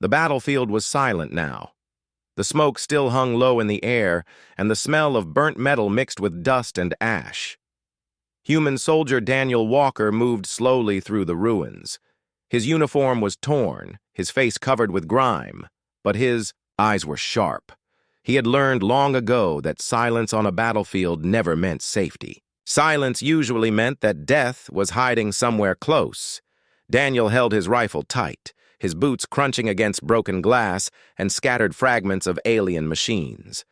The battlefield was silent now. The smoke still hung low in the air, and the smell of burnt metal mixed with dust and ash. Human soldier Daniel Walker moved slowly through the ruins. His uniform was torn, his face covered with grime, but his eyes were sharp. He had learned long ago that silence on a battlefield never meant safety. Silence usually meant that death was hiding somewhere close. Daniel held his rifle tight, his boots crunching against broken glass and scattered fragments of alien machines.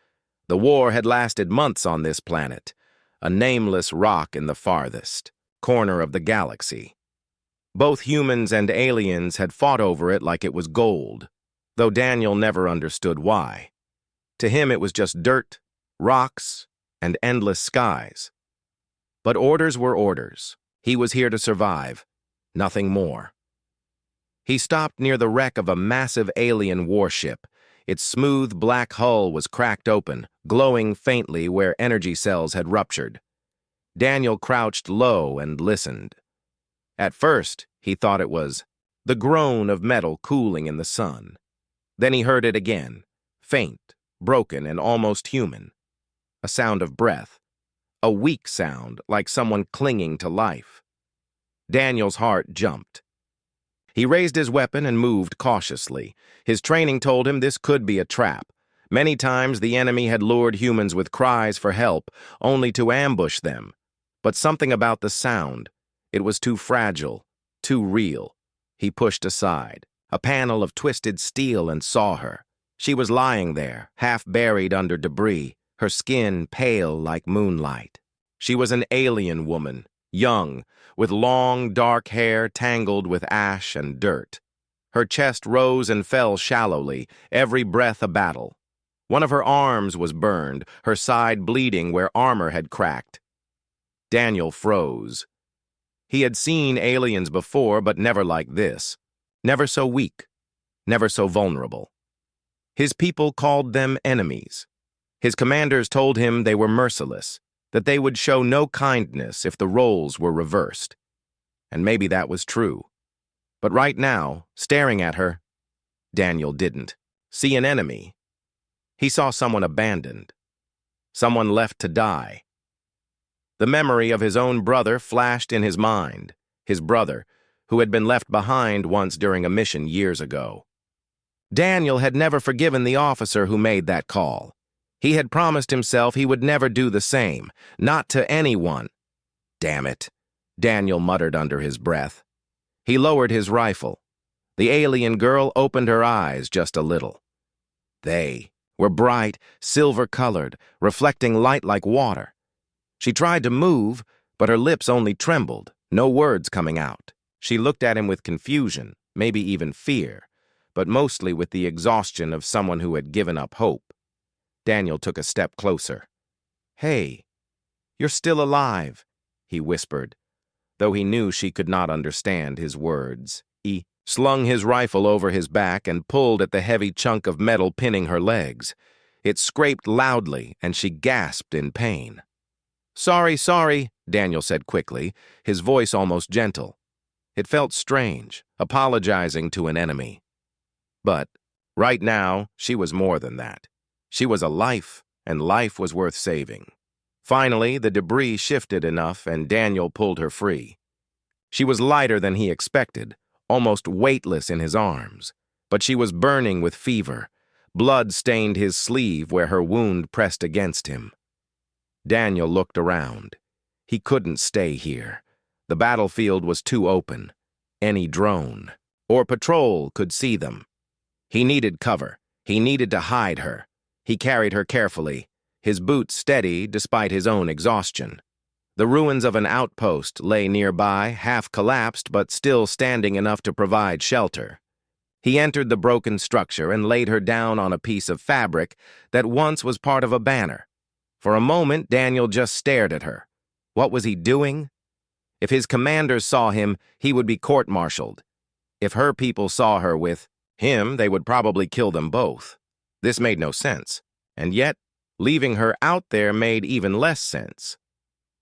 The war had lasted months on this planet, a nameless rock in the farthest corner of the galaxy. Both humans and aliens had fought over it like it was gold, though Daniel never understood why. To him it was just dirt, rocks, and endless skies. But orders were orders. He was here to survive, nothing more. He stopped near the wreck of a massive alien warship. Its smooth black hull was cracked open, glowing faintly where energy cells had ruptured. Daniel crouched low and listened. At first, he thought it was the groan of metal cooling in the sun. Then he heard it again, faint, broken, and almost human. A sound of breath. A weak sound, like someone clinging to life. Daniel's heart jumped. He raised his weapon and moved cautiously. His training told him this could be a trap. Many times the enemy had lured humans with cries for help, only to ambush them. But something about the sound, it was too fragile, too real. He pushed aside a panel of twisted steel and saw her. She was lying there, half buried under debris, her skin pale like moonlight. She was an alien woman, young, with long, dark hair tangled with ash and dirt. Her chest rose and fell shallowly, every breath a battle. One of her arms was burned, her side bleeding where armor had cracked. Daniel froze. He had seen aliens before, but never like this. Never so weak, never so vulnerable. His people called them enemies. His commanders told him they were merciless, that they would show no kindness if the roles were reversed. And maybe that was true. But right now, staring at her, Daniel didn't see an enemy. He saw someone abandoned, someone left to die. The memory of his own brother flashed in his mind, his brother, who had been left behind once during a mission years ago. Daniel had never forgiven the officer who made that call. He had promised himself he would never do the same, not to anyone. Damn it, Daniel muttered under his breath. He lowered his rifle. The alien girl opened her eyes just a little. They were bright, silver-colored, reflecting light like water. She tried to move, but her lips only trembled, no words coming out. She looked at him with confusion, maybe even fear, but mostly with the exhaustion of someone who had given up hope. Daniel took a step closer. "Hey, you're still alive," he whispered, though he knew she could not understand his words. He slung his rifle over his back and pulled at the heavy chunk of metal pinning her legs. It scraped loudly, and she gasped in pain. Sorry, Daniel said quickly, his voice almost gentle. It felt strange, apologizing to an enemy. But right now, she was more than that. She was a life, and life was worth saving. Finally, the debris shifted enough, and Daniel pulled her free. She was lighter than he expected, almost weightless in his arms, but she was burning with fever. Blood stained his sleeve where her wound pressed against him. Daniel looked around. He couldn't stay here. The battlefield was too open. Any drone or patrol could see them. He needed cover. He needed to hide her. He carried her carefully, his boots steady despite his own exhaustion. The ruins of an outpost lay nearby, half collapsed but still standing enough to provide shelter. He entered the broken structure and laid her down on a piece of fabric that once was part of a banner. For a moment, Daniel just stared at her. What was he doing? If his commanders saw him, he would be court-martialed. If her people saw her with him, they would probably kill them both. This made no sense, and yet, leaving her out there made even less sense.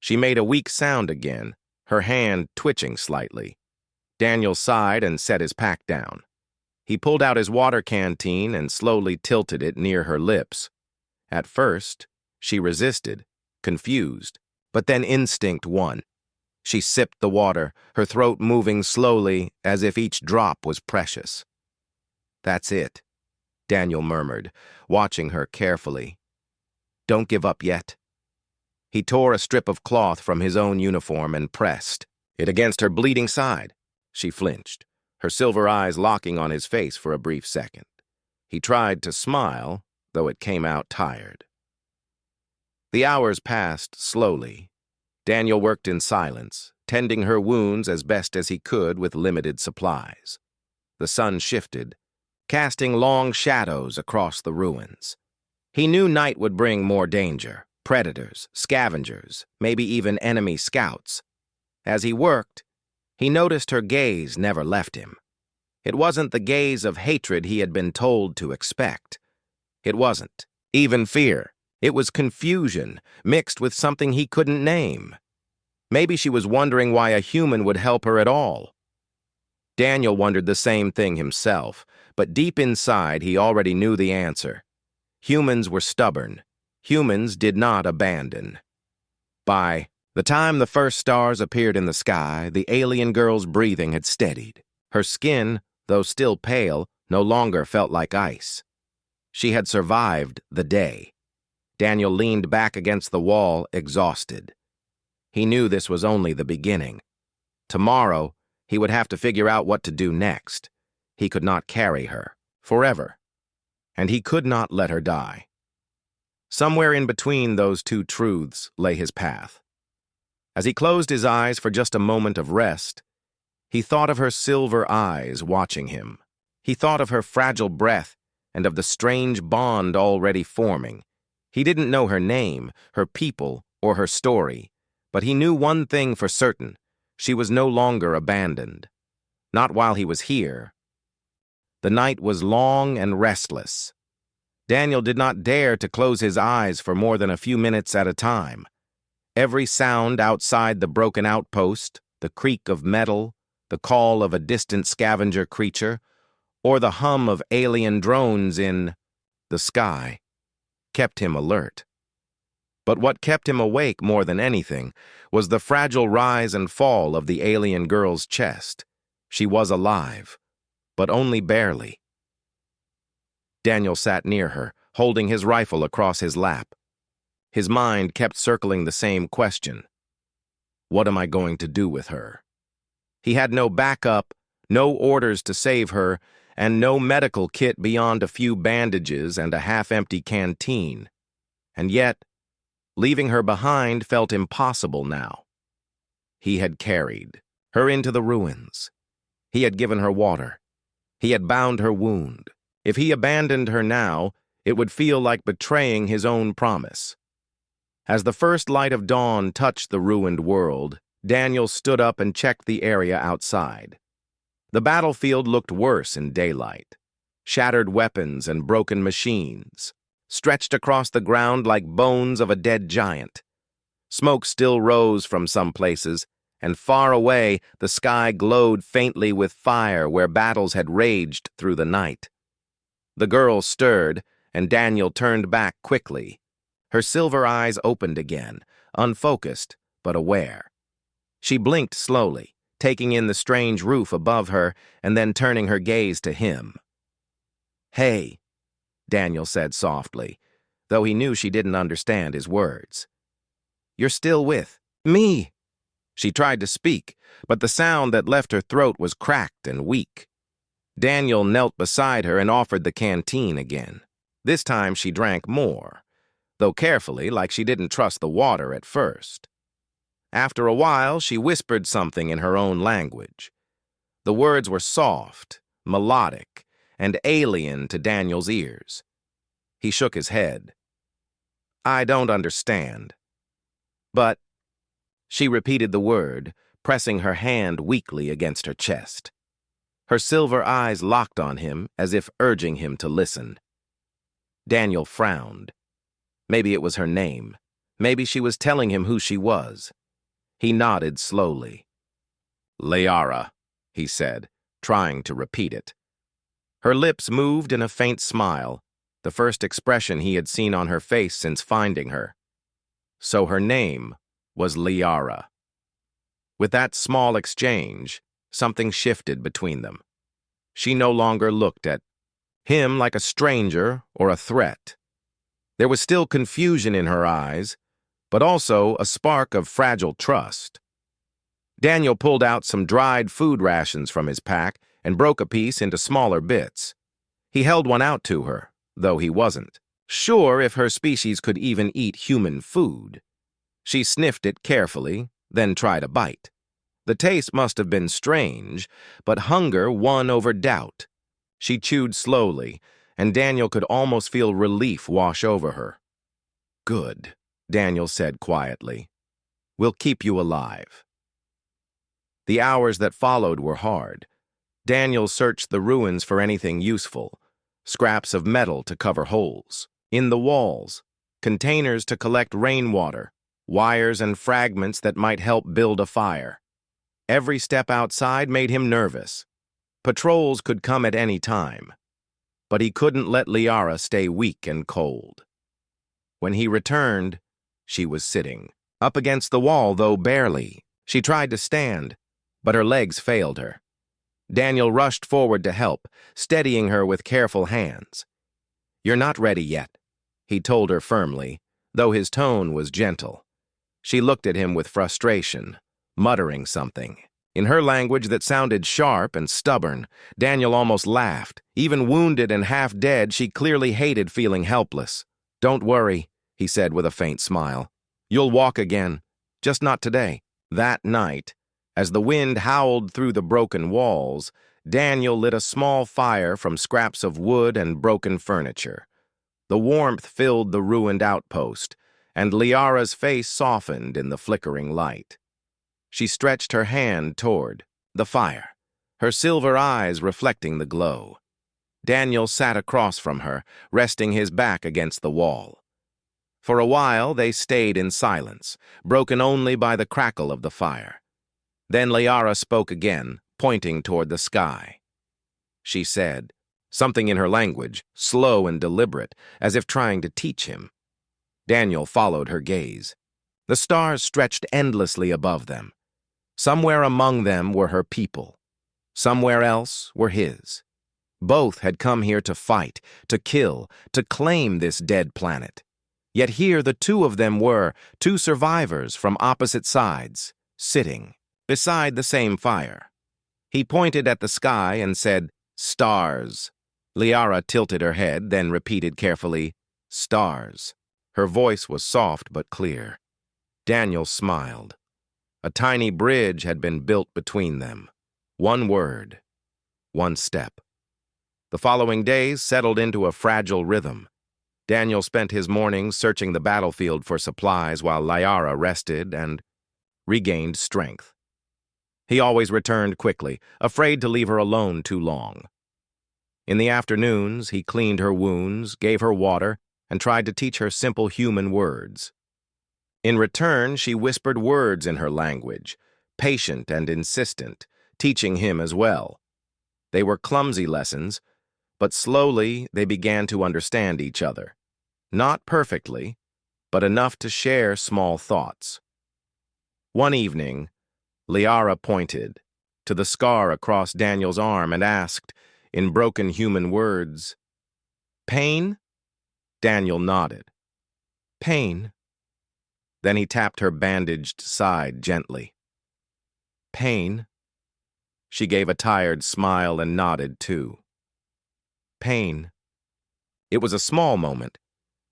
She made a weak sound again, her hand twitching slightly. Daniel sighed and set his pack down. He pulled out his water canteen and slowly tilted it near her lips. At first, she resisted, confused, but then instinct won. She sipped the water, her throat moving slowly as if each drop was precious. "That's it," Daniel murmured, watching her carefully. "Don't give up yet." He tore a strip of cloth from his own uniform and pressed it against her bleeding side. She flinched, her silver eyes locking on his face for a brief second. He tried to smile, though it came out tired. The hours passed slowly. Daniel worked in silence, tending her wounds as best as he could with limited supplies. The sun shifted, casting long shadows across the ruins. He knew night would bring more danger, predators, scavengers, maybe even enemy scouts. As he worked, he noticed her gaze never left him. It wasn't the gaze of hatred he had been told to expect. It wasn't even fear. It was confusion, mixed with something he couldn't name. Maybe she was wondering why a human would help her at all. Daniel wondered the same thing himself, but deep inside he already knew the answer. Humans were stubborn. Humans did not abandon. By the time the first stars appeared in the sky, the alien girl's breathing had steadied. Her skin, though still pale, no longer felt like ice. She had survived the day. Daniel leaned back against the wall, exhausted. He knew this was only the beginning. Tomorrow, he would have to figure out what to do next. He could not carry her forever, and he could not let her die. Somewhere in between those two truths lay his path. As he closed his eyes for just a moment of rest, he thought of her silver eyes watching him. He thought of her fragile breath and of the strange bond already forming. He didn't know her name, her people, or her story, but he knew one thing for certain: she was no longer abandoned. Not while he was here. The night was long and restless. Daniel did not dare to close his eyes for more than a few minutes at a time. Every sound outside the broken outpost, the creak of metal, the call of a distant scavenger creature, or the hum of alien drones in the sky, kept him alert. But what kept him awake more than anything was the fragile rise and fall of the alien girl's chest. She was alive, but only barely. Daniel sat near her, holding his rifle across his lap. His mind kept circling the same question. What am I going to do with her? He had no backup, no orders to save her, and no medical kit beyond a few bandages and a half-empty canteen. And yet, leaving her behind felt impossible now. He had carried her into the ruins. He had given her water. He had bound her wound. If he abandoned her now, it would feel like betraying his own promise. As the first light of dawn touched the ruined world, Daniel stood up and checked the area outside. The battlefield looked worse in daylight. Shattered weapons and broken machines, stretched across the ground like bones of a dead giant. Smoke still rose from some places, and far away the sky glowed faintly with fire where battles had raged through the night. The girl stirred, and Daniel turned back quickly. Her silver eyes opened again, unfocused but aware. She blinked slowly, taking in the strange roof above her and then turning her gaze to him. "Hey," Daniel said softly, though he knew she didn't understand his words. "You're still with me." She tried to speak, but the sound that left her throat was cracked and weak. Daniel knelt beside her and offered the canteen again. This time she drank more, though carefully, like she didn't trust the water at first. After a while, she whispered something in her own language. The words were soft, melodic, and alien to Daniel's ears. He shook his head. "I don't understand." "But," she repeated the word, pressing her hand weakly against her chest. Her silver eyes locked on him as if urging him to listen. Daniel frowned. Maybe it was her name. Maybe she was telling him who she was. He nodded slowly. "Layara," he said, trying to repeat it. Her lips moved in a faint smile, the first expression he had seen on her face since finding her. So her name was Liara. With that small exchange, something shifted between them. She no longer looked at him like a stranger or a threat. There was still confusion in her eyes, but also a spark of fragile trust. Daniel pulled out some dried food rations from his pack and broke a piece into smaller bits. He held one out to her, though he wasn't sure if her species could even eat human food. She sniffed it carefully, then tried a bite. The taste must have been strange, but hunger won over doubt. She chewed slowly, and Daniel could almost feel relief wash over her. "Good," Daniel said quietly. "We'll keep you alive." The hours that followed were hard. Daniel searched the ruins for anything useful: scraps of metal to cover holes in the walls, containers to collect rainwater, wires and fragments that might help build a fire. Every step outside made him nervous. Patrols could come at any time, but he couldn't let Liara stay weak and cold. When he returned, she was sitting up against the wall, though barely. She tried to stand, but her legs failed her. Daniel rushed forward to help, steadying her with careful hands. "You're not ready yet," he told her firmly, though his tone was gentle. She looked at him with frustration, muttering something in her language that sounded sharp and stubborn. Daniel almost laughed. Even wounded and half dead, she clearly hated feeling helpless. "Don't worry," he said with a faint smile. "You'll walk again, just not today." That night, as the wind howled through the broken walls, Daniel lit a small fire from scraps of wood and broken furniture. The warmth filled the ruined outpost, and Liara's face softened in the flickering light. She stretched her hand toward the fire, her silver eyes reflecting the glow. Daniel sat across from her, resting his back against the wall. For a while they stayed in silence, broken only by the crackle of the fire. Then Liara spoke again, pointing toward the sky. She said something in her language, slow and deliberate, as if trying to teach him. Daniel followed her gaze. The stars stretched endlessly above them. Somewhere among them were her people. Somewhere else were his. Both had come here to fight, to kill, to claim this dead planet. Yet here the two of them were, two survivors from opposite sides, sitting beside the same fire. He pointed at the sky and said, "Stars." Liara tilted her head, then repeated carefully, "Stars." Her voice was soft but clear. Daniel smiled. A tiny bridge had been built between them. One word, one step. The following days settled into a fragile rhythm. Daniel spent his mornings searching the battlefield for supplies while Liara rested and regained strength. He always returned quickly, afraid to leave her alone too long. In the afternoons, he cleaned her wounds, gave her water, and tried to teach her simple human words. In return, she whispered words in her language, patient and insistent, teaching him as well. They were clumsy lessons, but slowly they began to understand each other. Not perfectly, but enough to share small thoughts. One evening, Liara pointed to the scar across Daniel's arm and asked, in broken human words, "Pain?" Daniel nodded. "Pain." Then he tapped her bandaged side gently. "Pain?" She gave a tired smile and nodded too. Pain. It was a small moment,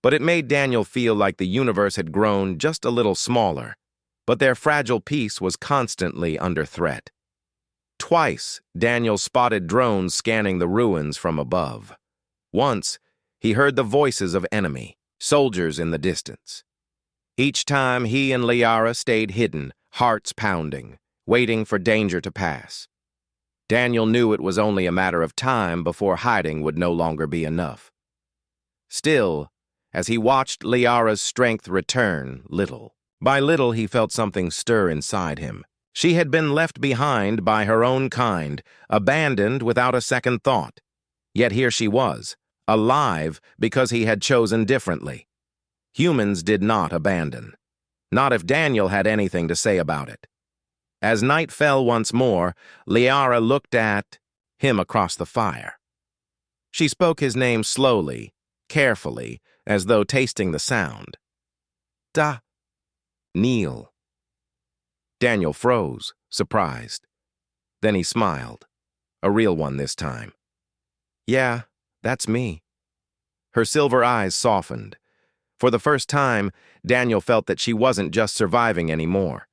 but it made Daniel feel like the universe had grown just a little smaller, but their fragile peace was constantly under threat. Twice, Daniel spotted drones scanning the ruins from above. Once, he heard the voices of enemy soldiers in the distance. Each time he and Liara stayed hidden, hearts pounding, waiting for danger to pass. Daniel knew it was only a matter of time before hiding would no longer be enough. Still, as he watched Liara's strength return, little by little he felt something stir inside him. She had been left behind by her own kind, abandoned without a second thought. Yet here she was, alive because he had chosen differently. Humans did not abandon. Not if Daniel had anything to say about it. As night fell once more, Liara looked at him across the fire. She spoke his name slowly, carefully, as though tasting the sound. Neil. Daniel froze, surprised. Then he smiled. A real one this time. Yeah, that's me. Her silver eyes softened. For the first time, Daniel felt that she wasn't just surviving anymore.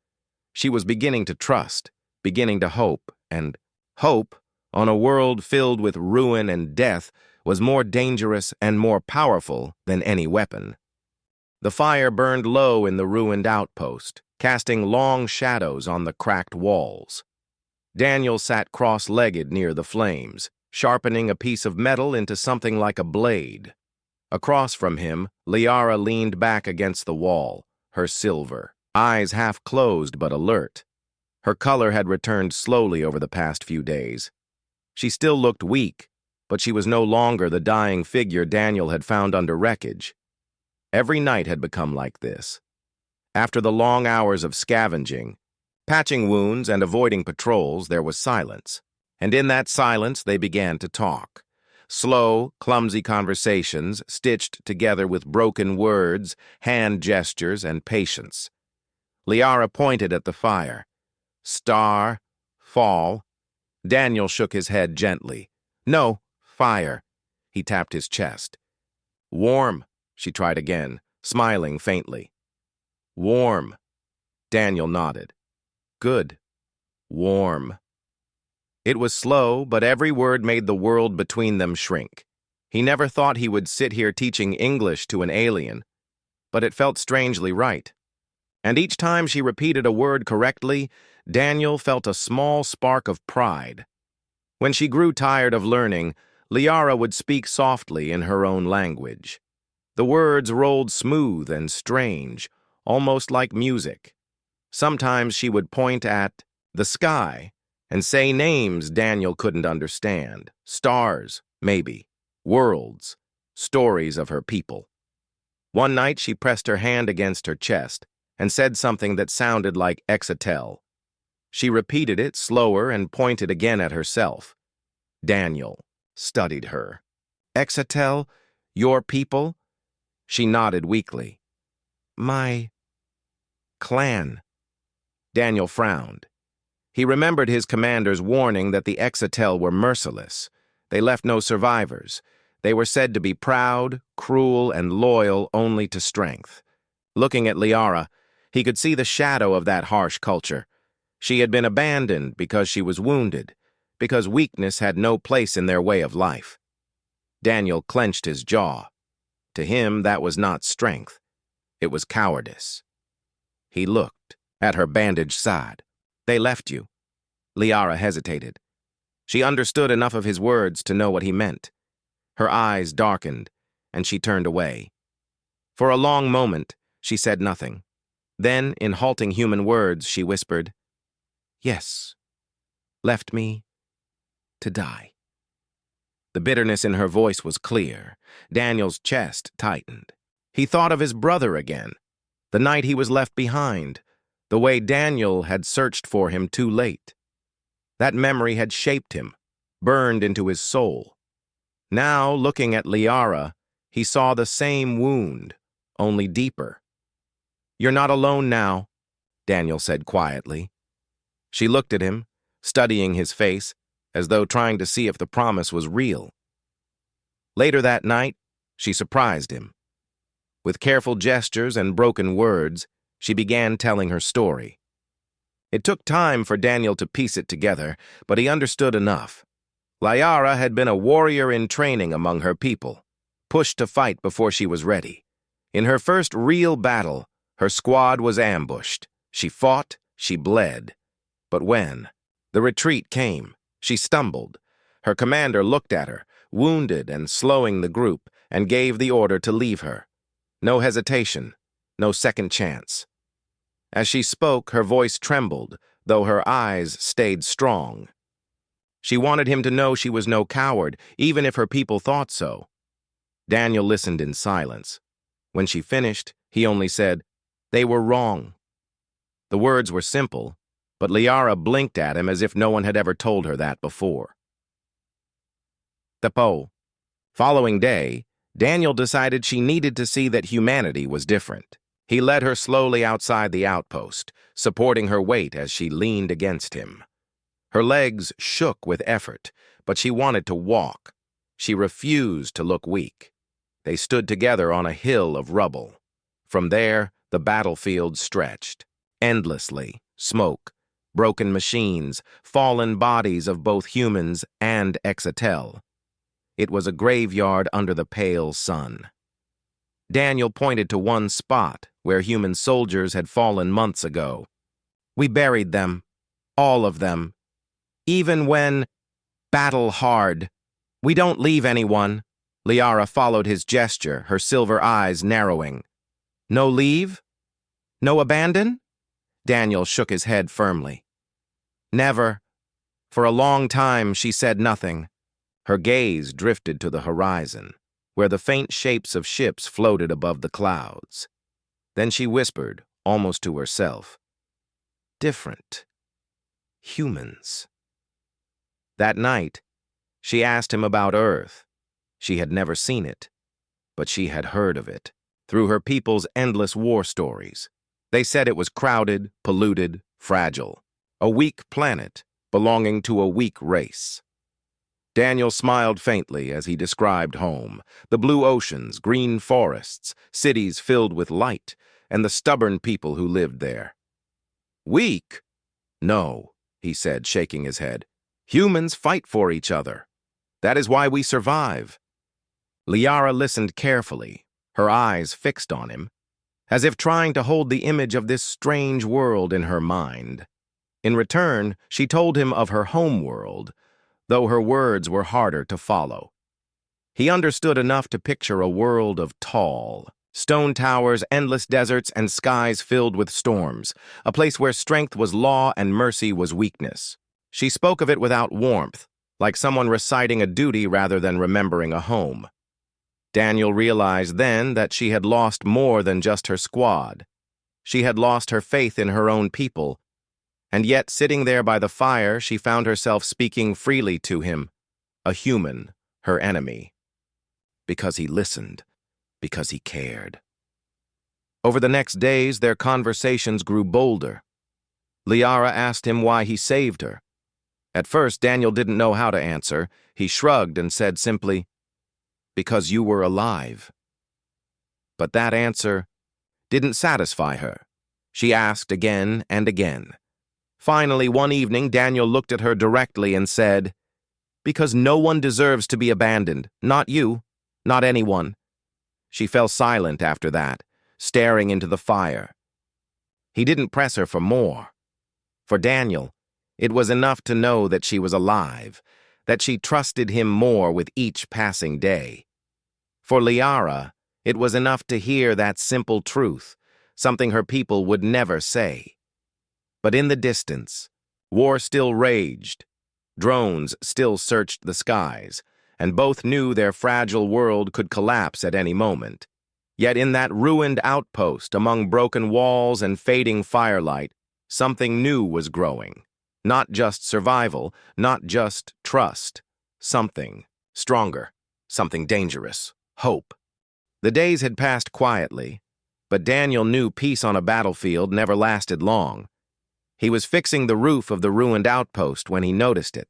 She was beginning to trust, beginning to hope, and hope, on a world filled with ruin and death, was more dangerous and more powerful than any weapon. The fire burned low in the ruined outpost, casting long shadows on the cracked walls. Daniel sat cross-legged near the flames, sharpening a piece of metal into something like a blade. Across from him, Liara leaned back against the wall, her silver, eyes half closed but alert. Her color had returned slowly over the past few days. She still looked weak, but she was no longer the dying figure Daniel had found under wreckage. Every night had become like this. After the long hours of scavenging, patching wounds and avoiding patrols, there was silence. And in that silence, they began to talk. Slow, clumsy conversations stitched together with broken words, hand gestures, and patience. Liara pointed at the fire. Star, fall. Daniel shook his head gently. No, fire. He tapped his chest. Warm, she tried again, smiling faintly. Warm. Daniel nodded. Good. Warm. It was slow, but every word made the world between them shrink. He never thought he would sit here teaching English to an alien, but it felt strangely right. And each time she repeated a word correctly, Daniel felt a small spark of pride. When she grew tired of learning, Liara would speak softly in her own language. The words rolled smooth and strange, almost like music. Sometimes she would point at the sky and say names Daniel couldn't understand. Stars, maybe. Worlds. Stories of her people. One night she pressed her hand against her chest and said something that sounded like Exatel. She repeated it slower and pointed again at herself. Daniel studied her. Exatel? Your people? She nodded weakly. My clan. Daniel frowned. He remembered his commander's warning that the Exatel were merciless. They left no survivors. They were said to be proud, cruel, and loyal only to strength. Looking at Liara, he could see the shadow of that harsh culture. She had been abandoned because she was wounded, because weakness had no place in their way of life. Daniel clenched his jaw. To him, that was not strength. It was cowardice. He looked at her bandaged side. They left you. Liara hesitated. She understood enough of his words to know what he meant. Her eyes darkened, and she turned away. For a long moment, she said nothing. Then, in halting human words, she whispered, Yes, left me to die. The bitterness in her voice was clear. Daniel's chest tightened. He thought of his brother again, the night he was left behind, the way Daniel had searched for him too late. That memory had shaped him, burned into his soul. Now, looking at Liara, he saw the same wound, only deeper. You're not alone now, Daniel said quietly. She looked at him, studying his face, as though trying to see if the promise was real. Later that night, she surprised him. With careful gestures and broken words, she began telling her story. It took time for Daniel to piece it together, but he understood enough. Liara had been a warrior in training among her people, pushed to fight before she was ready. In her first real battle, her squad was ambushed. She fought, she bled. But when the retreat came, she stumbled. Her commander looked at her, wounded and slowing the group, and gave the order to leave her. No hesitation, no second chance. As she spoke, her voice trembled, though her eyes stayed strong. She wanted him to know she was no coward, even if her people thought so. Daniel listened in silence. When she finished, he only said, "They were wrong." The words were simple, but Liara blinked at him as if no one had ever told her that before. The following day, Daniel decided she needed to see that humanity was different. He led her slowly outside the outpost, supporting her weight as she leaned against him. Her legs shook with effort, but she wanted to walk. She refused to look weak. They stood together on a hill of rubble. From there, the battlefield stretched. Endlessly, smoke, broken machines, fallen bodies of both humans and Exatel. It was a graveyard under the pale sun. Daniel pointed to one spot where human soldiers had fallen months ago. "We buried them, all of them. Even when battle hard. We don't leave anyone." Liara followed his gesture, her silver eyes narrowing. "No leave? No abandon?" Daniel shook his head firmly. "Never." For a long time, she said nothing. Her gaze drifted to the horizon, where the faint shapes of ships floated above the clouds. Then she whispered, almost to herself, "Different. Humans." That night, she asked him about Earth. She had never seen it, but she had heard of it, through her people's endless war stories. They said it was crowded, polluted, fragile, a weak planet belonging to a weak race. Daniel smiled faintly as he described home, the blue oceans, green forests, cities filled with light, and the stubborn people who lived there. "Weak? No," he said, shaking his head. "Humans fight for each other. That is why we survive." Liara listened carefully, her eyes fixed on him, as if trying to hold the image of this strange world in her mind. In return, she told him of her home world, though her words were harder to follow. He understood enough to picture a world of tall, stone towers, endless deserts, and skies filled with storms, a place where strength was law and mercy was weakness. She spoke of it without warmth, like someone reciting a duty rather than remembering a home. Daniel realized then that she had lost more than just her squad. She had lost her faith in her own people, and yet sitting there by the fire, she found herself speaking freely to him, a human, her enemy. Because he listened, because he cared. Over the next days, their conversations grew bolder. Liara asked him why he saved her. At first, Daniel didn't know how to answer. He shrugged and said simply, "Because you were alive." But that answer didn't satisfy her. She asked again and again. Finally, one evening, Daniel looked at her directly and said, "Because no one deserves to be abandoned. Not you, not anyone." She fell silent after that, staring into the fire. He didn't press her for more. For Daniel, it was enough to know that she was alive, that she trusted him more with each passing day. For Liara, it was enough to hear that simple truth, something her people would never say. But in the distance, war still raged. Drones still searched the skies, and both knew their fragile world could collapse at any moment. Yet in that ruined outpost, among broken walls and fading firelight, something new was growing. Not just survival, not just trust. Something stronger, something dangerous. Hope. The days had passed quietly, but Daniel knew peace on a battlefield never lasted long. He was fixing the roof of the ruined outpost when he noticed it.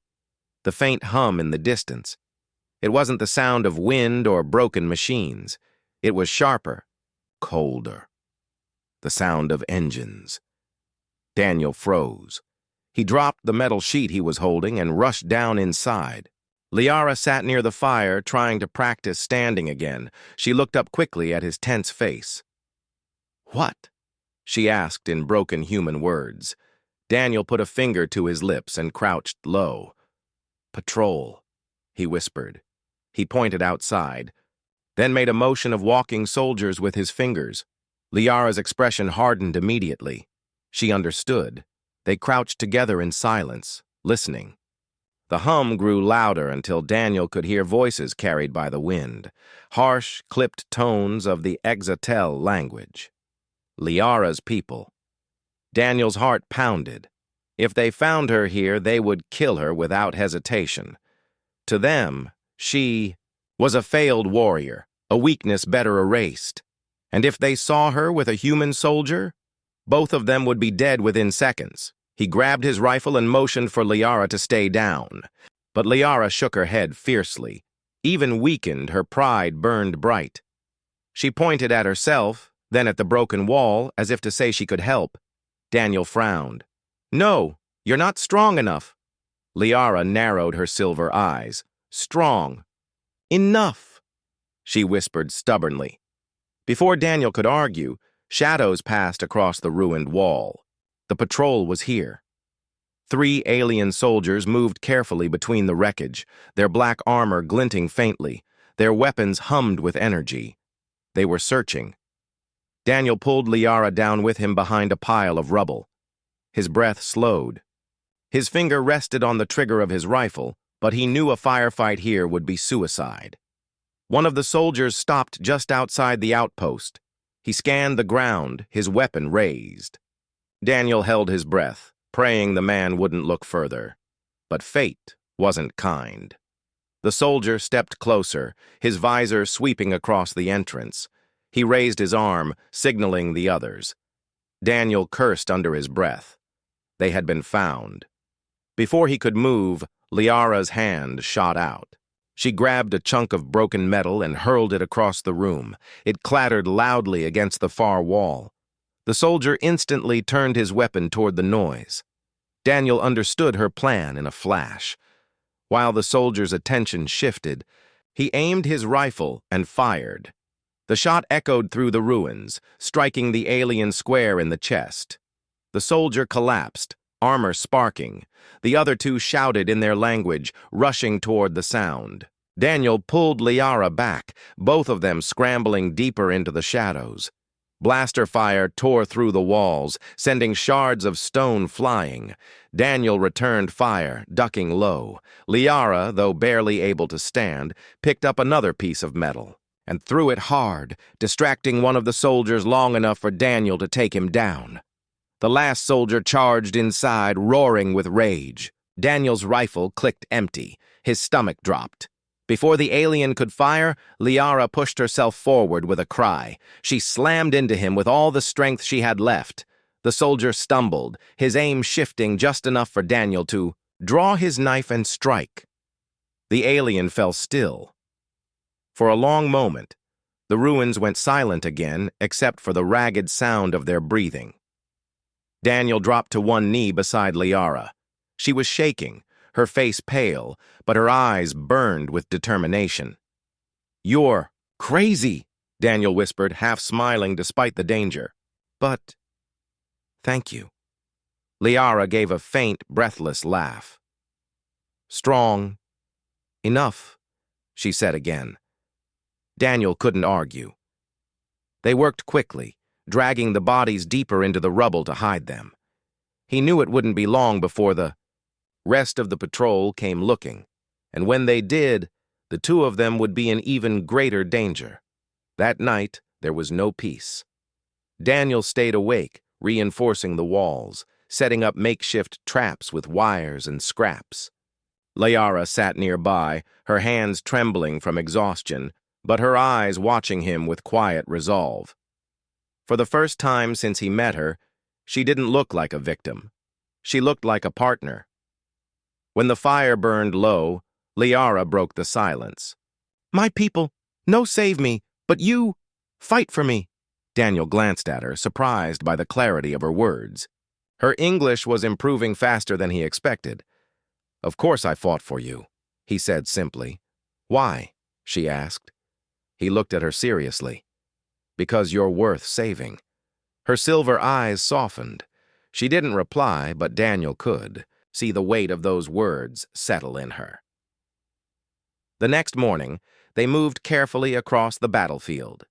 The faint hum in the distance. It wasn't the sound of wind or broken machines. It was sharper, colder. The sound of engines. Daniel froze. He dropped the metal sheet he was holding and rushed down inside. Liara sat near the fire, trying to practice standing again. She looked up quickly at his tense face. "What?" she asked in broken human words. Daniel put a finger to his lips and crouched low. "Patrol," he whispered. He pointed outside, then made a motion of walking soldiers with his fingers. Liara's expression hardened immediately. She understood. They crouched together in silence, listening. The hum grew louder until Daniel could hear voices carried by the wind, harsh, clipped tones of the Exatel language. Liara's people. Daniel's heart pounded. If they found her here, they would kill her without hesitation. To them, she was a failed warrior, a weakness better erased. And if they saw her with a human soldier, both of them would be dead within seconds. He grabbed his rifle and motioned for Liara to stay down. But Liara shook her head fiercely. Even weakened, her pride burned bright. She pointed at herself, then at the broken wall, as if to say she could help. Daniel frowned. "No, you're not strong enough." Liara narrowed her silver eyes. "Strong. Enough," she whispered stubbornly. Before Daniel could argue, shadows passed across the ruined wall. The patrol was here. 3 alien soldiers moved carefully between the wreckage, their black armor glinting faintly, their weapons hummed with energy. They were searching. Daniel pulled Liara down with him behind a pile of rubble. His breath slowed. His finger rested on the trigger of his rifle, but he knew a firefight here would be suicide. One of the soldiers stopped just outside the outpost. He scanned the ground, his weapon raised. Daniel held his breath, praying the man wouldn't look further. But fate wasn't kind. The soldier stepped closer, his visor sweeping across the entrance. He raised his arm, signaling the others. Daniel cursed under his breath. They had been found. Before he could move, Liara's hand shot out. She grabbed a chunk of broken metal and hurled it across the room. It clattered loudly against the far wall. The soldier instantly turned his weapon toward the noise. Daniel understood her plan in a flash. While the soldier's attention shifted, he aimed his rifle and fired. The shot echoed through the ruins, striking the alien square in the chest. The soldier collapsed, armor sparking. The other 2 shouted in their language, rushing toward the sound. Daniel pulled Liara back, both of them scrambling deeper into the shadows. Blaster fire tore through the walls, sending shards of stone flying. Daniel returned fire, ducking low. Liara, though barely able to stand, picked up another piece of metal and threw it hard, distracting one of the soldiers long enough for Daniel to take him down. The last soldier charged inside, roaring with rage. Daniel's rifle clicked empty. His stomach dropped. Before the alien could fire, Liara pushed herself forward with a cry. She slammed into him with all the strength she had left. The soldier stumbled, his aim shifting just enough for Daniel to draw his knife and strike. The alien fell still. For a long moment, the ruins went silent again, except for the ragged sound of their breathing. Daniel dropped to one knee beside Liara. She was shaking, her face pale, but her eyes burned with determination. "You're crazy," Daniel whispered, half smiling despite the danger. "But thank you." Liara gave a faint, breathless laugh. "Strong enough," she said again. Daniel couldn't argue. They worked quickly, dragging the bodies deeper into the rubble to hide them. He knew it wouldn't be long before the rest of the patrol came looking, and when they did, the 2 of them would be in even greater danger. That night, there was no peace. Daniel stayed awake, reinforcing the walls, setting up makeshift traps with wires and scraps. Liara sat nearby, her hands trembling from exhaustion, but her eyes watching him with quiet resolve. For the first time since he met her, she didn't look like a victim. She looked like a partner. When the fire burned low, Liara broke the silence. "My people, no save me, but you, fight for me." Daniel glanced at her, surprised by the clarity of her words. Her English was improving faster than he expected. "Of course I fought for you," he said simply. "Why?" she asked. He looked at her seriously. "Because you're worth saving." Her silver eyes softened. She didn't reply, but Daniel could see the weight of those words settle in her. The next morning, they moved carefully across the battlefield.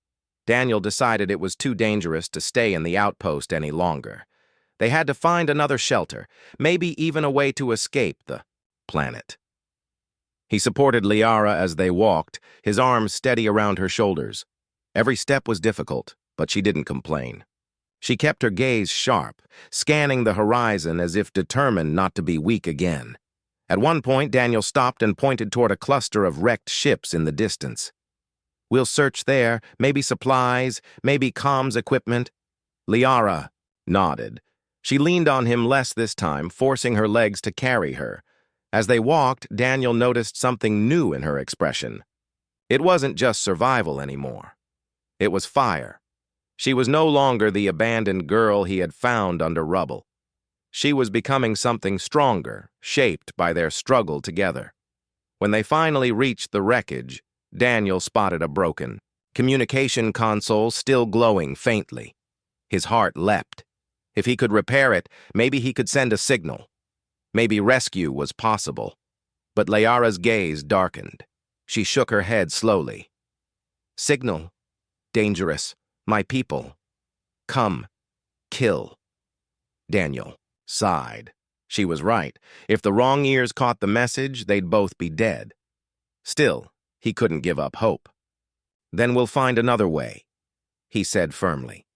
Daniel decided it was too dangerous to stay in the outpost any longer. They had to find another shelter, maybe even a way to escape the planet. He supported Liara as they walked, his arms steady around her shoulders. Every step was difficult, but she didn't complain. She kept her gaze sharp, scanning the horizon as if determined not to be weak again. At one point, Daniel stopped and pointed toward a cluster of wrecked ships in the distance. "We'll search there, maybe supplies, maybe comms equipment." Liara nodded. She leaned on him less this time, forcing her legs to carry her. As they walked, Daniel noticed something new in her expression. It wasn't just survival anymore. It was fire. She was no longer the abandoned girl he had found under rubble. She was becoming something stronger, shaped by their struggle together. When they finally reached the wreckage, Daniel spotted a broken communication console still glowing faintly. His heart leapt. If he could repair it, maybe he could send a signal. Maybe rescue was possible. But Liara's gaze darkened. She shook her head slowly. "Signal. Dangerous. My people. Come. Kill." Daniel sighed. She was right. If the wrong ears caught the message, they'd both be dead. Still, he couldn't give up hope. "Then we'll find another way," he said firmly.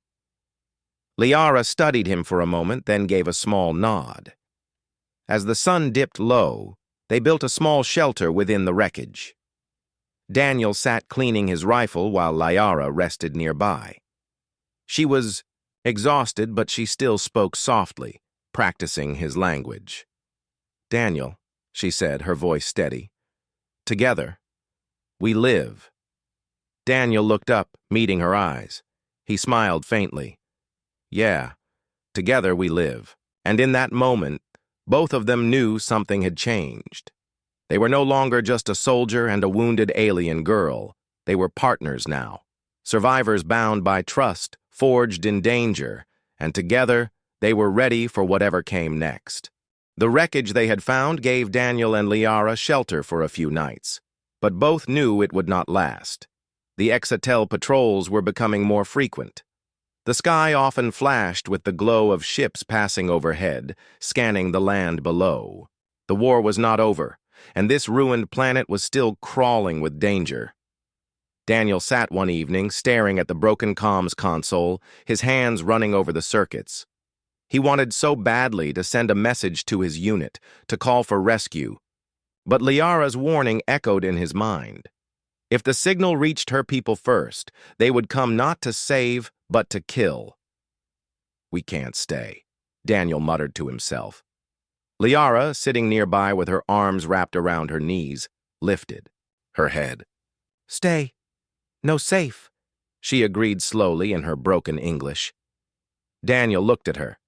Liara studied him for a moment, then gave a small nod. As the sun dipped low, they built a small shelter within the wreckage. Daniel sat cleaning his rifle while Liara rested nearby. She was exhausted, but she still spoke softly, practicing his language. "Daniel," she said, her voice steady. "Together, we live." Daniel looked up, meeting her eyes. He smiled faintly. "Yeah, together we live." And in that moment, both of them knew something had changed. They were no longer just a soldier and a wounded alien girl. They were partners now, survivors bound by trust, forged in danger, and together they were ready for whatever came next. The wreckage they had found gave Daniel and Liara shelter for a few nights, but both knew it would not last. The Exatel patrols were becoming more frequent. The sky often flashed with the glow of ships passing overhead, scanning the land below. The war was not over, and this ruined planet was still crawling with danger. Daniel sat one evening, staring at the broken comms console, his hands running over the circuits. He wanted so badly to send a message to his unit, to call for rescue. But Liara's warning echoed in his mind. If the signal reached her people first, they would come not to save, but to kill. "We can't stay," Daniel muttered to himself. Liara, sitting nearby with her arms wrapped around her knees, lifted her head. "Stay. No safe," she agreed slowly in her broken English. Daniel looked at her.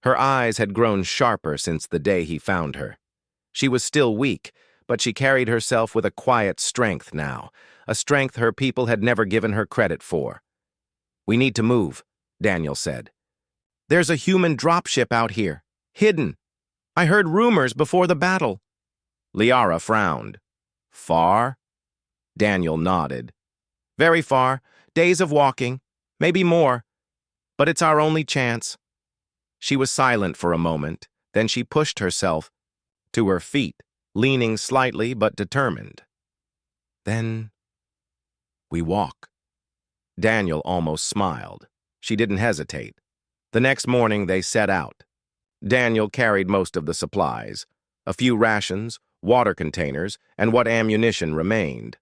Her eyes had grown sharper since the day he found her. She was still weak, but she carried herself with a quiet strength now, a strength her people had never given her credit for. "We need to move," Daniel said. "There's a human dropship out here, hidden. I heard rumors before the battle." Liara frowned. "Far?" Daniel nodded. "Very far. Days of walking. Maybe more. But it's our only chance." She was silent for a moment, then she pushed herself to her feet, leaning slightly but determined. "Then we walk." Daniel almost smiled. She didn't hesitate. The next morning they set out. Daniel carried most of the supplies, a few rations, water containers, and what ammunition remained.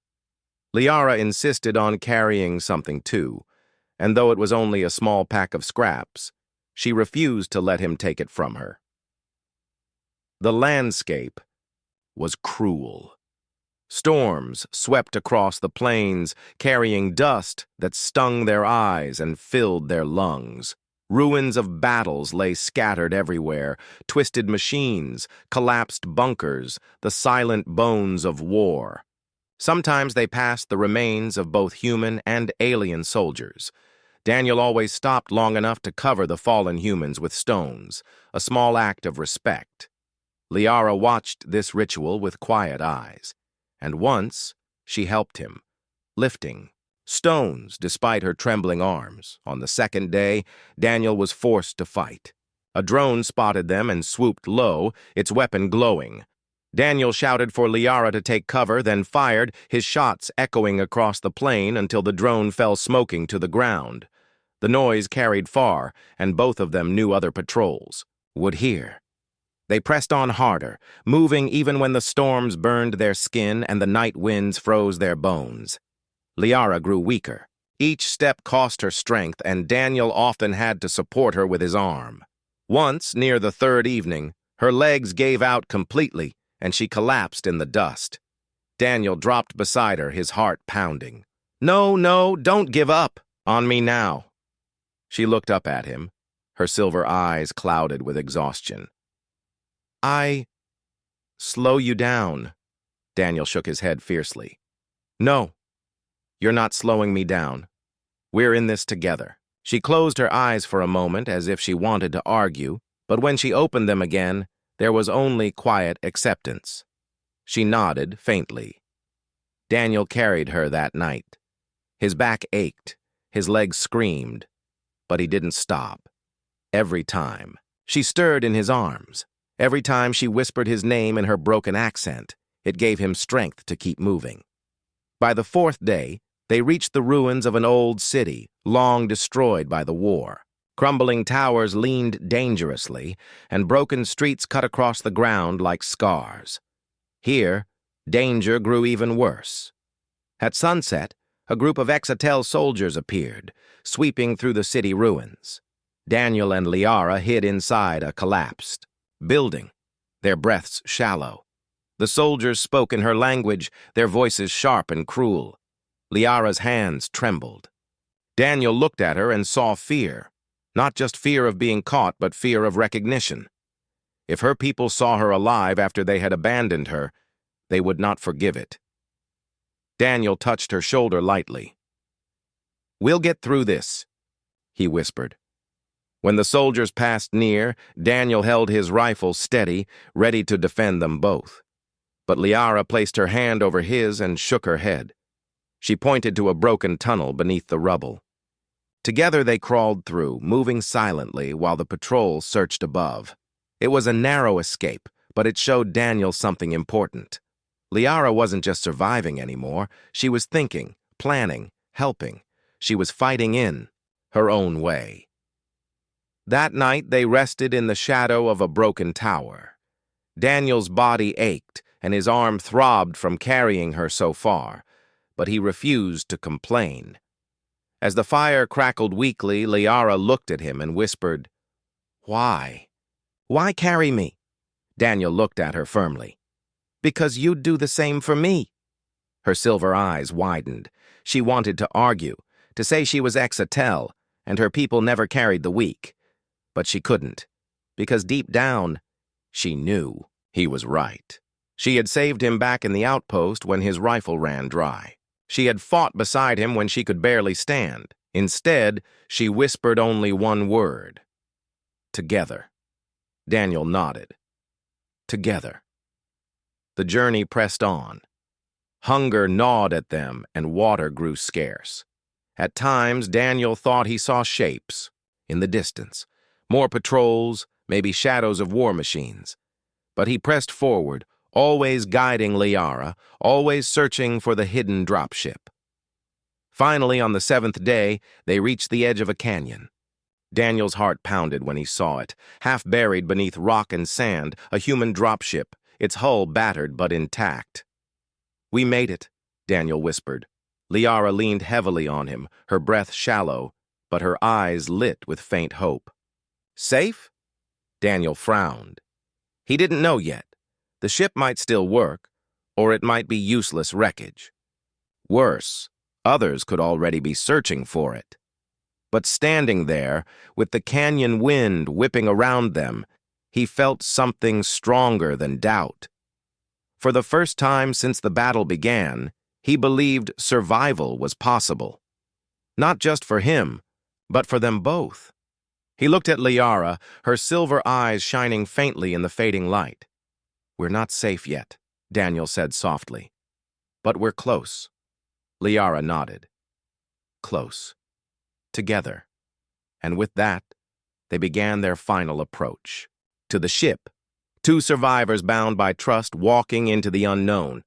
Liara insisted on carrying something too, and though it was only a small pack of scraps, she refused to let him take it from her. The landscape was cruel. Storms swept across the plains, carrying dust that stung their eyes and filled their lungs. Ruins of battles lay scattered everywhere, twisted machines, collapsed bunkers, the silent bones of war. Sometimes they passed the remains of both human and alien soldiers. Daniel always stopped long enough to cover the fallen humans with stones, a small act of respect. Liara watched this ritual with quiet eyes, and once she helped him, lifting stones despite her trembling arms. On the second day, Daniel was forced to fight. A drone spotted them and swooped low, its weapon glowing. Daniel shouted for Liara to take cover, then fired, his shots echoing across the plain until the drone fell smoking to the ground. The noise carried far, and both of them knew other patrols would hear. They pressed on harder, moving even when the storms burned their skin and the night winds froze their bones. Liara grew weaker. Each step cost her strength, and Daniel often had to support her with his arm. Once, near the third evening, her legs gave out completely, and she collapsed in the dust. Daniel dropped beside her, his heart pounding. "No, no, don't give up on me now." She looked up at him, her silver eyes clouded with exhaustion. "I slow you down." Daniel shook his head fiercely. "No, you're not slowing me down. We're in this together." She closed her eyes for a moment as if she wanted to argue, but when she opened them again, there was only quiet acceptance. She nodded faintly. Daniel carried her that night. His back ached, his legs screamed, but he didn't stop. Every time she stirred in his arms, every time she whispered his name in her broken accent, it gave him strength to keep moving. By the fourth day, they reached the ruins of an old city, long destroyed by the war. Crumbling towers leaned dangerously, and broken streets cut across the ground like scars. Here, danger grew even worse. At sunset, a group of Exetel soldiers appeared, sweeping through the city ruins. Daniel and Liara hid inside a collapsed building, their breaths shallow. The soldiers spoke in her language, their voices sharp and cruel. Liara's hands trembled. Daniel looked at her and saw fear, not just fear of being caught, but fear of recognition. If her people saw her alive after they had abandoned her, they would not forgive it. Daniel touched her shoulder lightly. "We'll get through this," he whispered. When the soldiers passed near, Daniel held his rifle steady, ready to defend them both. But Liara placed her hand over his and shook her head. She pointed to a broken tunnel beneath the rubble. Together they crawled through, moving silently while the patrol searched above. It was a narrow escape, but it showed Daniel something important. Liara wasn't just surviving anymore. She was thinking, planning, helping. She was fighting in her own way. That night they rested in the shadow of a broken tower. Daniel's body ached, and his arm throbbed from carrying her so far, but he refused to complain. As the fire crackled weakly, Liara looked at him and whispered, "Why? Why carry me?" Daniel looked at her firmly. "Because you'd do the same for me." Her silver eyes widened. She wanted to argue, to say she was Exetel, and her people never carried the weak. But she couldn't, because deep down, she knew he was right. She had saved him back in the outpost when his rifle ran dry. She had fought beside him when she could barely stand. Instead, she whispered only one word. "Together." Daniel nodded. Together. The journey pressed on. Hunger gnawed at them, and water grew scarce. At times, Daniel thought he saw shapes in the distance. More patrols, maybe shadows of war machines. But he pressed forward, always guiding Liara, always searching for the hidden dropship. Finally, on the seventh day, they reached the edge of a canyon. Daniel's heart pounded when he saw it, half buried beneath rock and sand, a human dropship, its hull battered but intact. "We made it," Daniel whispered. Liara leaned heavily on him, her breath shallow, but her eyes lit with faint hope. "Safe?" Daniel frowned. He didn't know yet. The ship might still work, or it might be useless wreckage. Worse, others could already be searching for it. But standing there, with the canyon wind whipping around them, he felt something stronger than doubt. For the first time since the battle began, he believed survival was possible. Not just for him, but for them both. He looked at Liara, her silver eyes shining faintly in the fading light. "We're not safe yet," Daniel said softly. "But we're close." Liara nodded. Close. Together. And with that, they began their final approach. To the ship, Two survivors bound by trust walking into the unknown.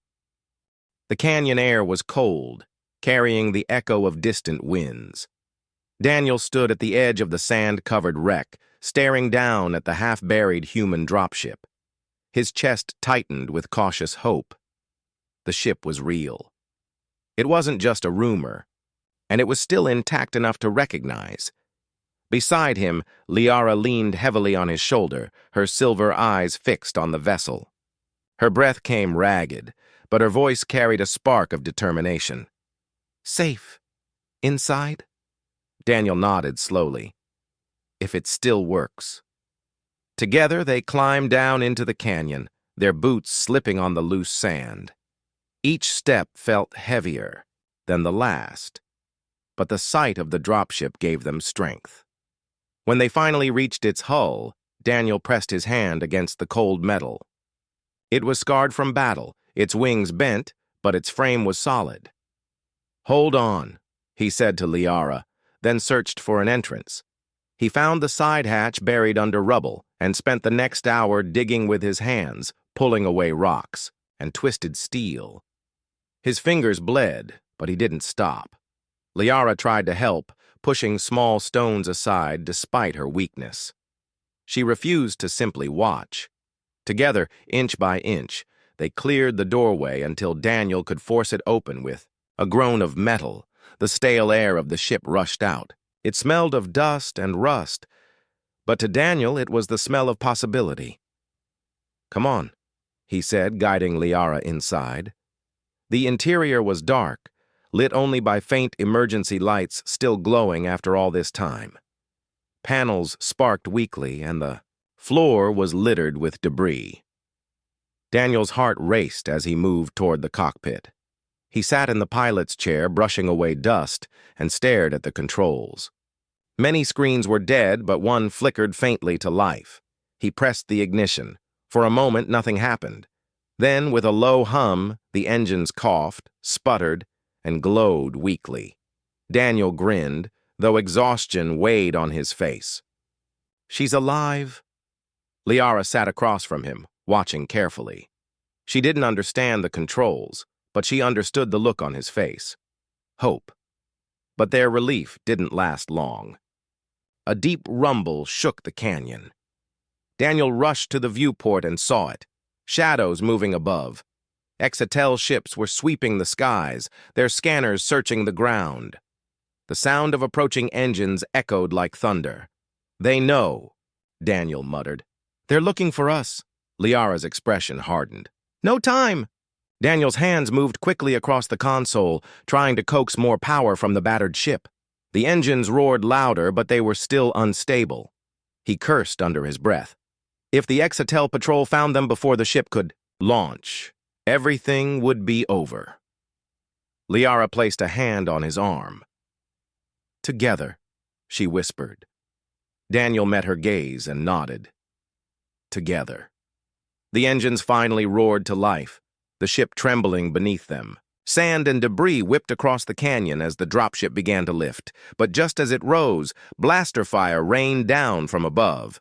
The canyon air was cold, carrying the echo of distant winds. Daniel stood at the edge of the sand-covered wreck, staring down at the half-buried human dropship. His chest tightened with cautious hope. The ship was real. It wasn't just a rumor, and it was still intact enough to recognize. Beside him, Liara leaned heavily on his shoulder, her silver eyes fixed on the vessel. Her breath came ragged, but her voice carried a spark of determination. "Safe. Inside?" Daniel nodded slowly. "If it still works." Together, they climbed down into the canyon, their boots slipping on the loose sand. Each step felt heavier than the last, but the sight of the dropship gave them strength. When they finally reached its hull, Daniel pressed his hand against the cold metal. It was scarred from battle, its wings bent, but its frame was solid. "Hold on," he said to Liara, then searched for an entrance. He found the side hatch buried under rubble and spent the next hour digging with his hands, pulling away rocks and twisted steel. His fingers bled, but he didn't stop. Liara tried to help, pushing small stones aside despite her weakness. She refused to simply watch. Together, inch by inch, they cleared the doorway until Daniel could force it open with a groan of metal. The stale air of the ship rushed out. It smelled of dust and rust, but to Daniel it was the smell of possibility. "Come on," he said, guiding Liara inside. The interior was dark, lit only by faint emergency lights still glowing after all this time. Panels sparked weakly, and the floor was littered with debris. Daniel's heart raced as he moved toward the cockpit. He sat in the pilot's chair, brushing away dust, and stared at the controls. Many screens were dead, but one flickered faintly to life. He pressed the ignition. For a moment, nothing happened. Then, with a low hum, the engines coughed, sputtered, and glowed weakly. Daniel grinned, though exhaustion weighed on his face. "She's alive." Liara sat across from him, watching carefully. She didn't understand the controls, but she understood the look on his face. Hope. But their relief didn't last long. A deep rumble shook the canyon. Daniel rushed to the viewport and saw it. Shadows moving above. Exetel ships were sweeping the skies, their scanners searching the ground. The sound of approaching engines echoed like thunder. "They know," Daniel muttered. "They're looking for us." Liara's expression hardened. "No time!" Daniel's hands moved quickly across the console, trying to coax more power from the battered ship. The engines roared louder, but they were still unstable. He cursed under his breath. If the Exetel patrol found them before the ship could launch, everything would be over. Liara placed a hand on his arm. "Together," she whispered. Daniel met her gaze and nodded. Together. The engines finally roared to life, the ship trembling beneath them. Sand and debris whipped across the canyon as the dropship began to lift, but just as it rose, blaster fire rained down from above.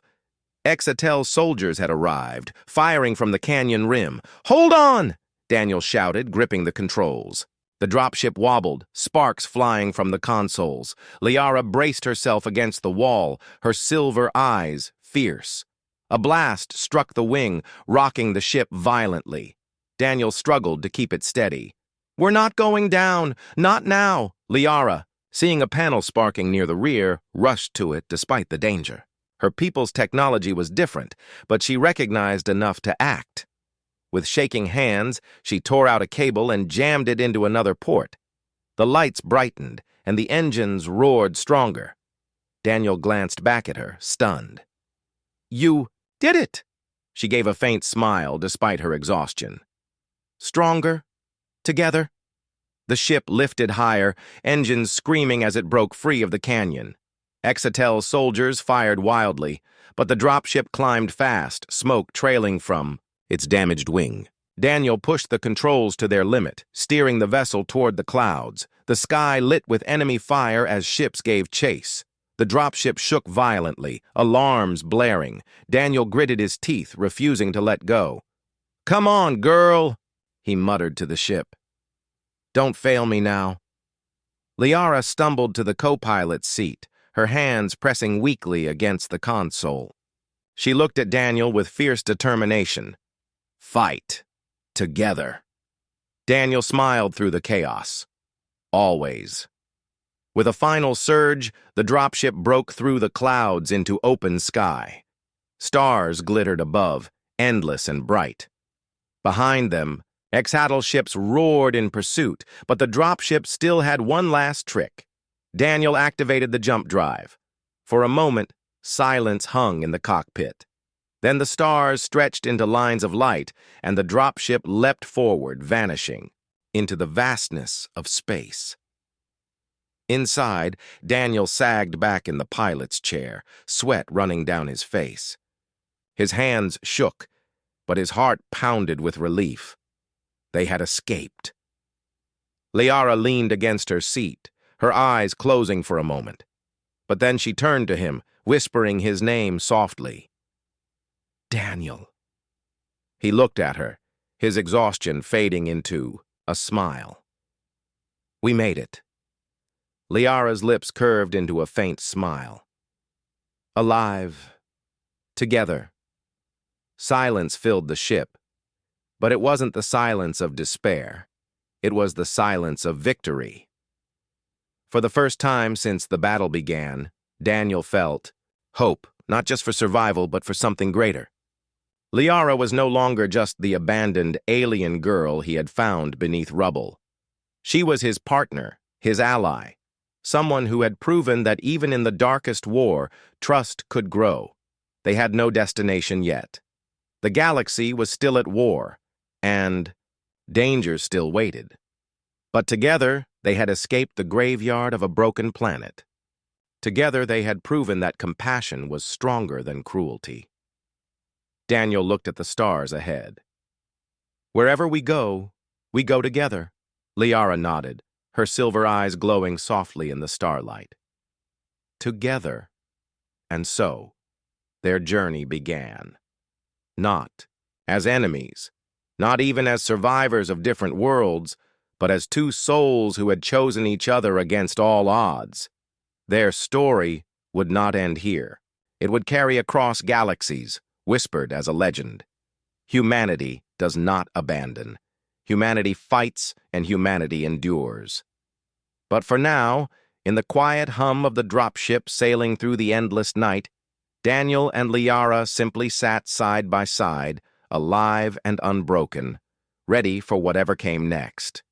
Exetel soldiers had arrived, firing from the canyon rim. "Hold on!" Daniel shouted, gripping the controls. The dropship wobbled, sparks flying from the consoles. Liara braced herself against the wall, her silver eyes fierce. A blast struck the wing, rocking the ship violently. Daniel struggled to keep it steady. "We're not going down! Not now!" Liara, seeing a panel sparking near the rear, rushed to it despite the danger. Her people's technology was different, but she recognized enough to act. With shaking hands, she tore out a cable and jammed it into another port. The lights brightened, and the engines roared stronger. Daniel glanced back at her, stunned. "You did it!" She gave a faint smile despite her exhaustion. "Stronger? Together?" The ship lifted higher, engines screaming as it broke free of the canyon. Exetel soldiers fired wildly, but the dropship climbed fast, smoke trailing from its damaged wing. Daniel pushed the controls to their limit, steering the vessel toward the clouds. The sky lit with enemy fire as ships gave chase. The dropship shook violently, alarms blaring. Daniel gritted his teeth, refusing to let go. "Come on, girl," he muttered to the ship. "Don't fail me now." Liara stumbled to the co-pilot's seat, her hands pressing weakly against the console. She looked at Daniel with fierce determination. "Fight. Together." Daniel smiled through the chaos. Always. With a final surge, the dropship broke through the clouds into open sky. Stars glittered above, endless and bright. Behind them, Exhatl ships roared in pursuit, but the dropship still had one last trick. Daniel activated the jump drive. For a moment, silence hung in the cockpit. Then the stars stretched into lines of light, and the dropship leapt forward, vanishing into the vastness of space. Inside, Daniel sagged back in the pilot's chair, sweat running down his face. His hands shook, but his heart pounded with relief. They had escaped. Liara leaned against her seat, her eyes closing for a moment. But then she turned to him, whispering his name softly. "Daniel." He looked at her, his exhaustion fading into a smile. "We made it." Liara's lips curved into a faint smile. Alive. Together. Silence filled the ship, but it wasn't the silence of despair. It was the silence of victory. For the first time since the battle began, Daniel felt hope, not just for survival, but for something greater. Liara was no longer just the abandoned alien girl he had found beneath rubble. She was his partner, his ally, someone who had proven that even in the darkest war, trust could grow. They had no destination yet. The galaxy was still at war, and danger still waited. But together, they had escaped the graveyard of a broken planet. Together, they had proven that compassion was stronger than cruelty. Daniel looked at the stars ahead. "Wherever we go together." Liara nodded, her silver eyes glowing softly in the starlight. Together. And so, their journey began. Not as enemies, not even as survivors of different worlds, but as two souls who had chosen each other against all odds. Their story would not end here. It would carry across galaxies, whispered as a legend. Humanity does not abandon. Humanity fights and humanity endures. But for now, in the quiet hum of the dropship sailing through the endless night, Daniel and Liara simply sat side by side, alive and unbroken, ready for whatever came next.